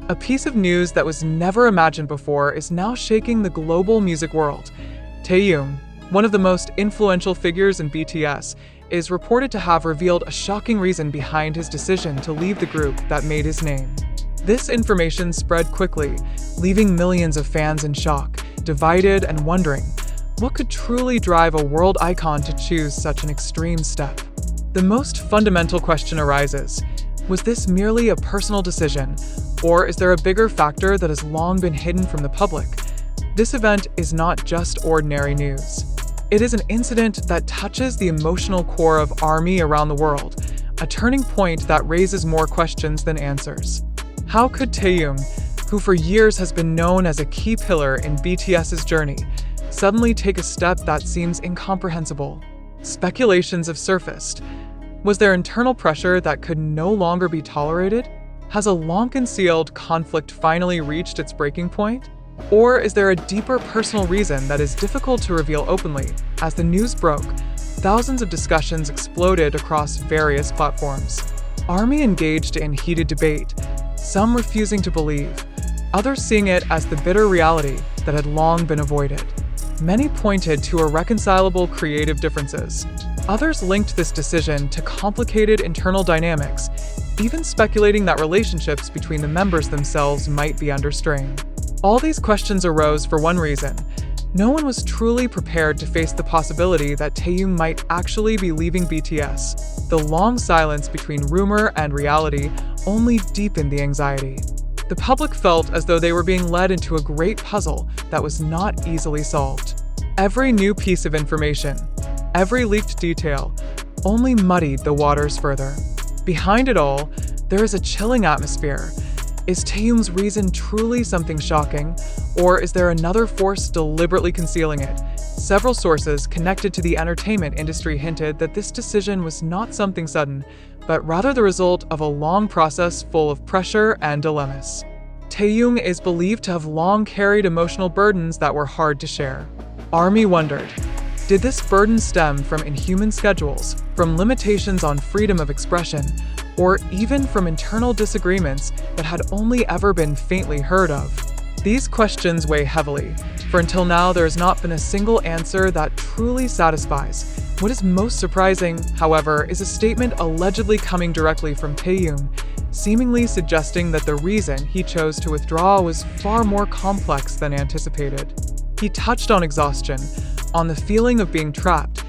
A piece of news that was never imagined before is now shaking the global music world. Taehyung, one of the most influential figures in BTS, is reported to have revealed a shocking reason behind his decision to leave the group that made his name. This information spread quickly, leaving millions of fans in shock, divided and wondering, what could truly drive a world icon to choose such an extreme step? The most fundamental question arises: was this merely a personal decision, or is there a bigger factor that has long been hidden from the public? This event is not just ordinary news. It is an incident that touches the emotional core of ARMY around the world, a turning point that raises more questions than answers. How could Taehyung, who for years has been known as a key pillar in BTS's journey, suddenly take a step that seems incomprehensible? Speculations have surfaced. Was there internal pressure that could no longer be tolerated? Has a long-concealed conflict finally reached its breaking point? Or is there a deeper personal reason that is difficult to reveal openly? As the news broke, thousands of discussions exploded across various platforms. ARMY engaged in heated debate, some refusing to believe, others seeing it as the bitter reality that had long been avoided. Many pointed to irreconcilable creative differences. Others linked this decision to complicated internal dynamics, even speculating that relationships between the members themselves might be under strain. All these questions arose for one reason. No one was truly prepared to face the possibility that Taehyung might actually be leaving BTS. The long silence between rumor and reality only deepened the anxiety. The public felt as though they were being led into a great puzzle that was not easily solved. Every new piece of information, every leaked detail, only muddied the waters further. Behind it all, there is a chilling atmosphere. Is Taehyung's reason truly something shocking, or is there another force deliberately concealing it? Several sources connected to the entertainment industry hinted that this decision was not something sudden, but rather the result of a long process full of pressure and dilemmas. Taehyung is believed to have long carried emotional burdens that were hard to share. ARMY wondered, did this burden stem from inhuman schedules, from limitations on freedom of expression, or even from internal disagreements that had only ever been faintly heard of? These questions weigh heavily, for until now there has not been a single answer that truly satisfies. What is most surprising, however, is a statement allegedly coming directly from Taehyung, seemingly suggesting that the reason he chose to withdraw was far more complex than anticipated. He touched on exhaustion, on the feeling of being trapped,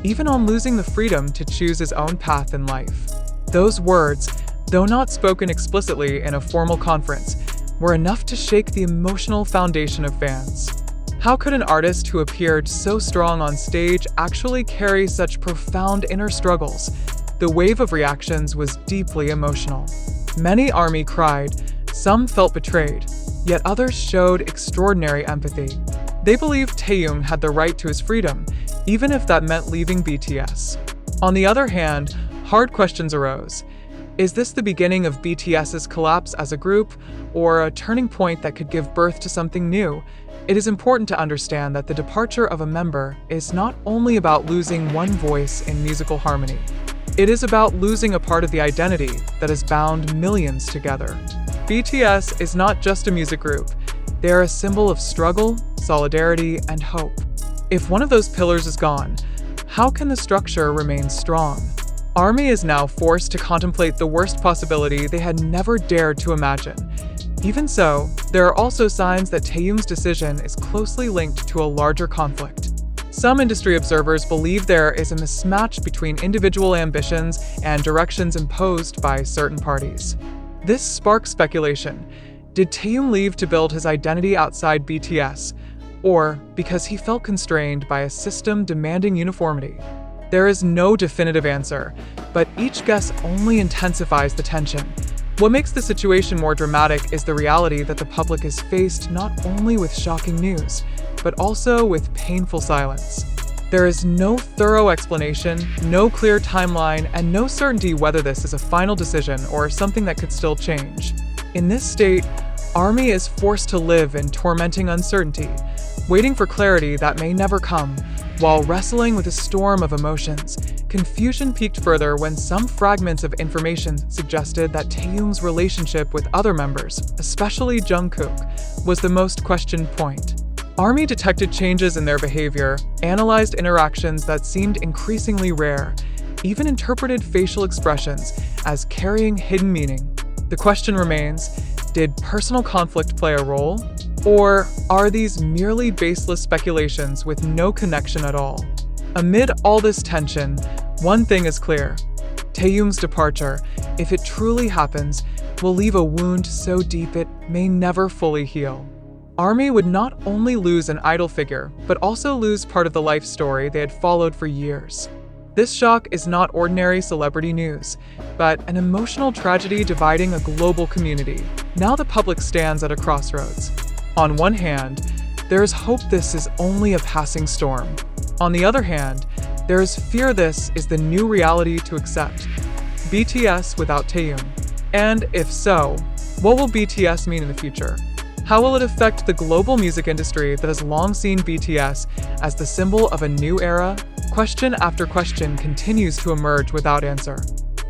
even on losing the freedom to choose his own path in life. Those words, though not spoken explicitly in a formal conference, were enough to shake the emotional foundation of fans. How could an artist who appeared so strong on stage actually carry such profound inner struggles? The wave of reactions was deeply emotional. Many ARMY cried, some felt betrayed, yet others showed extraordinary empathy. They believed Taehyung had the right to his freedom, even if that meant leaving BTS. On the other hand, hard questions arose. Is this the beginning of BTS's collapse as a group, or a turning point that could give birth to something new? It is important to understand that the departure of a member is not only about losing one voice in musical harmony. It is about losing a part of the identity that has bound millions together. BTS is not just a music group. They are a symbol of struggle, solidarity, and hope. If one of those pillars is gone, how can the structure remain strong? ARMY is now forced to contemplate the worst possibility they had never dared to imagine. Even so, there are also signs that Taehyung's decision is closely linked to a larger conflict. Some industry observers believe there is a mismatch between individual ambitions and directions imposed by certain parties. This sparks speculation. Did Taehyung leave to build his identity outside BTS, or because he felt constrained by a system demanding uniformity? There is no definitive answer, but each guess only intensifies the tension. What makes the situation more dramatic is the reality that the public is faced not only with shocking news, but also with painful silence. There is no thorough explanation, no clear timeline, and no certainty whether this is a final decision or something that could still change. In this state, ARMY is forced to live in tormenting uncertainty, waiting for clarity that may never come, while wrestling with a storm of emotions. Confusion peaked further when some fragments of information suggested that Taehyung's relationship with other members, especially Jungkook, was the most questioned point. ARMY detected changes in their behavior, analyzed interactions that seemed increasingly rare, even interpreted facial expressions as carrying hidden meaning. The question remains, did personal conflict play a role? Or are these merely baseless speculations with no connection at all? Amid all this tension, one thing is clear. Taehyung's departure, if it truly happens, will leave a wound so deep it may never fully heal. ARMY would not only lose an idol figure, but also lose part of the life story they had followed for years. This shock is not ordinary celebrity news, but an emotional tragedy dividing a global community. Now the public stands at a crossroads. On one hand, there is hope this is only a passing storm. On the other hand, there is fear this is the new reality to accept. BTS without Taehyung. And if so, what will BTS mean in the future? How will it affect the global music industry that has long seen BTS as the symbol of a new era? Question after question continues to emerge without answer.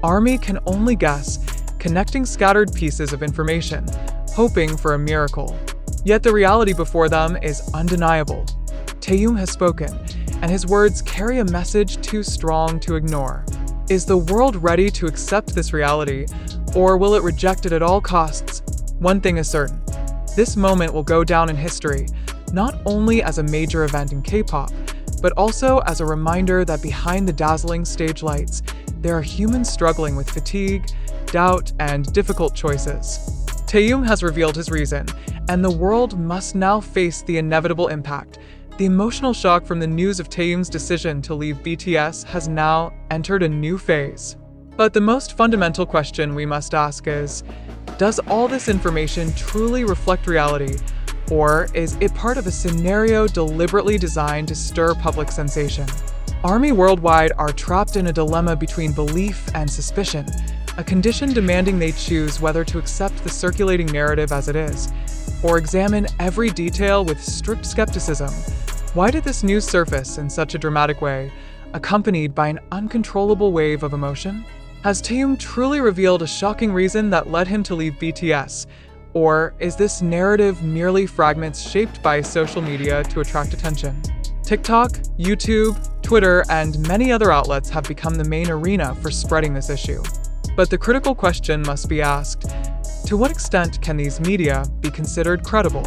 ARMY can only guess, connecting scattered pieces of information, hoping for a miracle. Yet the reality before them is undeniable. Taehyung has spoken, and his words carry a message too strong to ignore. Is the world ready to accept this reality, or will it reject it at all costs? One thing is certain. This moment will go down in history, not only as a major event in K-pop, but also as a reminder that behind the dazzling stage lights, there are humans struggling with fatigue, doubt, and difficult choices. Taehyung has revealed his reason, and the world must now face the inevitable impact. The emotional shock from the news of Taehyung's decision to leave BTS has now entered a new phase. But the most fundamental question we must ask is, does all this information truly reflect reality, or is it part of a scenario deliberately designed to stir public sensation? ARMY worldwide are trapped in a dilemma between belief and suspicion, a condition demanding they choose whether to accept the circulating narrative as it is, or examine every detail with strict skepticism. Why did this news surface in such a dramatic way, accompanied by an uncontrollable wave of emotion? Has Taehyung truly revealed a shocking reason that led him to leave BTS? Or is this narrative merely fragments shaped by social media to attract attention? TikTok, YouTube, Twitter, and many other outlets have become the main arena for spreading this issue. But the critical question must be asked, to what extent can these media be considered credible?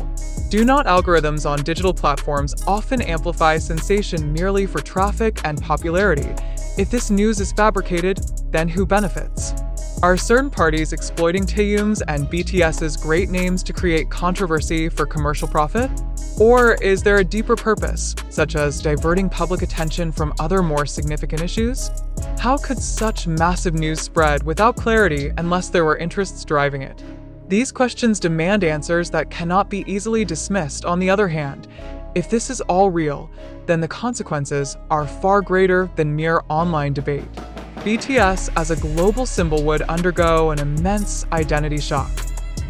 Do not algorithms on digital platforms often amplify sensation merely for traffic and popularity? If this news is fabricated, then who benefits? Are certain parties exploiting Taehyung's and BTS's great names to create controversy for commercial profit? Or is there a deeper purpose, such as diverting public attention from other more significant issues? How could such massive news spread without clarity unless there were interests driving it? These questions demand answers that cannot be easily dismissed. On the other hand, if this is all real, then the consequences are far greater than mere online debate. BTS as a global symbol would undergo an immense identity shock.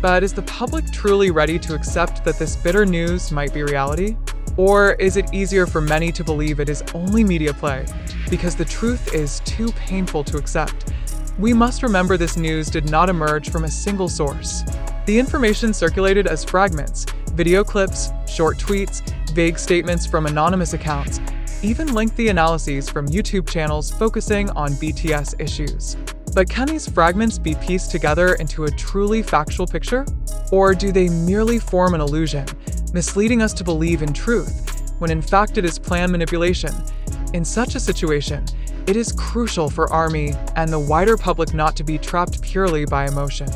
But is the public truly ready to accept that this bitter news might be reality? Or is it easier for many to believe it is only media play, because the truth is too painful to accept? We must remember this news did not emerge from a single source. The information circulated as fragments, video clips, short tweets, vague statements from anonymous accounts, even lengthy analyses from YouTube channels focusing on BTS issues. But can these fragments be pieced together into a truly factual picture? Or do they merely form an illusion, misleading us to believe in truth, when in fact it is planned manipulation? In such a situation, it is crucial for ARMY and the wider public not to be trapped purely by emotion.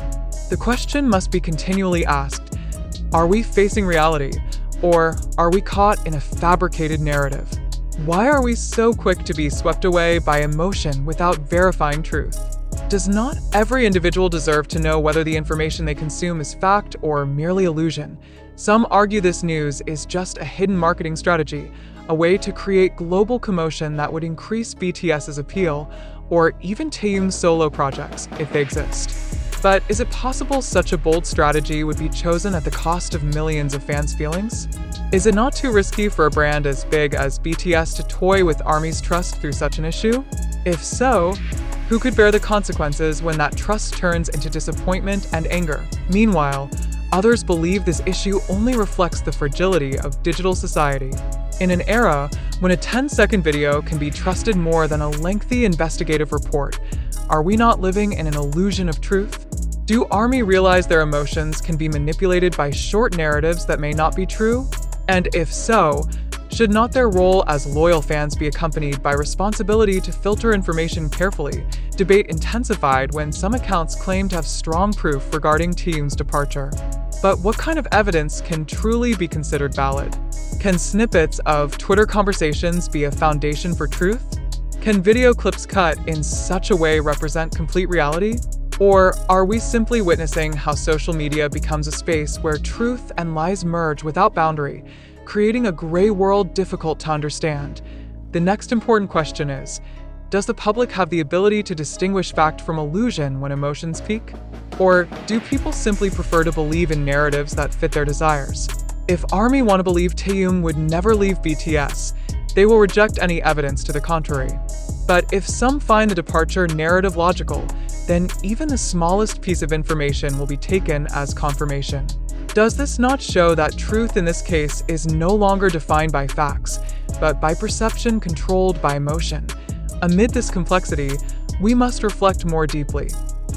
The question must be continually asked, are we facing reality, or are we caught in a fabricated narrative? Why are we so quick to be swept away by emotion without verifying truth? Does not every individual deserve to know whether the information they consume is fact or merely illusion? Some argue this news is just a hidden marketing strategy, a way to create global commotion that would increase BTS's appeal, or even Taehyung's solo projects, if they exist. But is it possible such a bold strategy would be chosen at the cost of millions of fans' feelings? Is it not too risky for a brand as big as BTS to toy with ARMY's trust through such an issue? If so, who could bear the consequences when that trust turns into disappointment and anger? Meanwhile, others believe this issue only reflects the fragility of digital society. In an era when a 10-second video can be trusted more than a lengthy investigative report, are we not living in an illusion of truth? Do ARMY realize their emotions can be manipulated by short narratives that may not be true? And if so, should not their role as loyal fans be accompanied by responsibility to filter information carefully? Debate intensified when some accounts claim to have strong proof regarding Taehyung's departure. But what kind of evidence can truly be considered valid? Can snippets of Twitter conversations be a foundation for truth? Can video clips cut in such a way represent complete reality? Or are we simply witnessing how social media becomes a space where truth and lies merge without boundary, creating a gray world difficult to understand? The next important question is, does the public have the ability to distinguish fact from illusion when emotions peak? Or do people simply prefer to believe in narratives that fit their desires? If ARMY want to believe Taehyung would never leave BTS, they will reject any evidence to the contrary. But if some find the departure narrative logical, then even the smallest piece of information will be taken as confirmation. Does this not show that truth in this case is no longer defined by facts, but by perception controlled by emotion? Amid this complexity, we must reflect more deeply.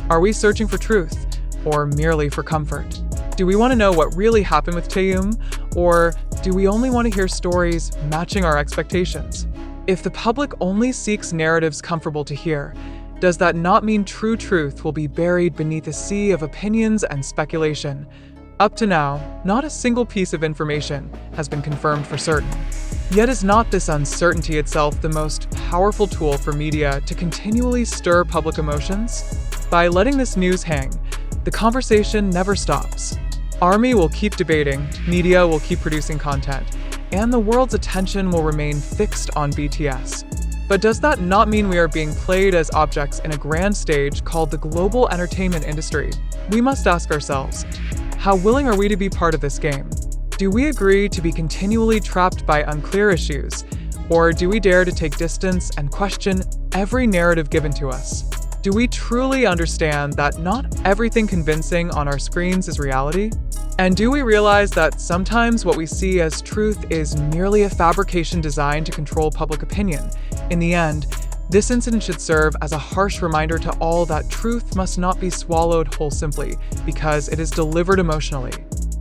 Are we searching for truth, or merely for comfort? Do we want to know what really happened with Taehyung, or do we only want to hear stories matching our expectations? If the public only seeks narratives comfortable to hear, does that not mean true truth will be buried beneath a sea of opinions and speculation? Up to now, not a single piece of information has been confirmed for certain. Yet is not this uncertainty itself the most powerful tool for media to continually stir public emotions? By letting this news hang, the conversation never stops. ARMY will keep debating, media will keep producing content, and the world's attention will remain fixed on BTS. But does that not mean we are being played as objects in a grand stage called the global entertainment industry? We must ask ourselves, how willing are we to be part of this game? Do we agree to be continually trapped by unclear issues, or do we dare to take distance and question every narrative given to us? Do we truly understand that not everything convincing on our screens is reality? And do we realize that sometimes what we see as truth is merely a fabrication designed to control public opinion? In the end, this incident should serve as a harsh reminder to all that truth must not be swallowed whole simply because it is delivered emotionally.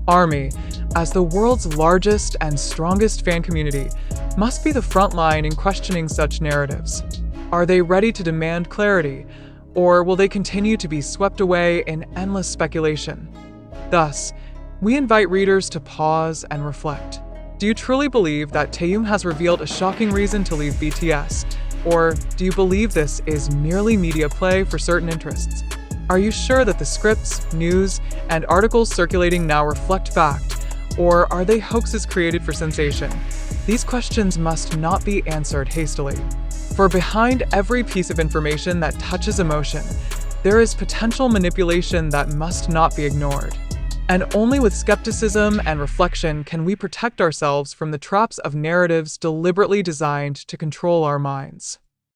ARMY, as the world's largest and strongest fan community, must be the front line in questioning such narratives. Are they ready to demand clarity, or will they continue to be swept away in endless speculation? Thus, we invite readers to pause and reflect. Do you truly believe that Taehyung has revealed a shocking reason to leave BTS? Or do you believe this is merely media play for certain interests? Are you sure that the scripts, news, and articles circulating now reflect fact? Or are they hoaxes created for sensation? These questions must not be answered hastily. For behind every piece of information that touches emotion, there is potential manipulation that must not be ignored. And only with skepticism and reflection can we protect ourselves from the traps of narratives deliberately designed to control our minds.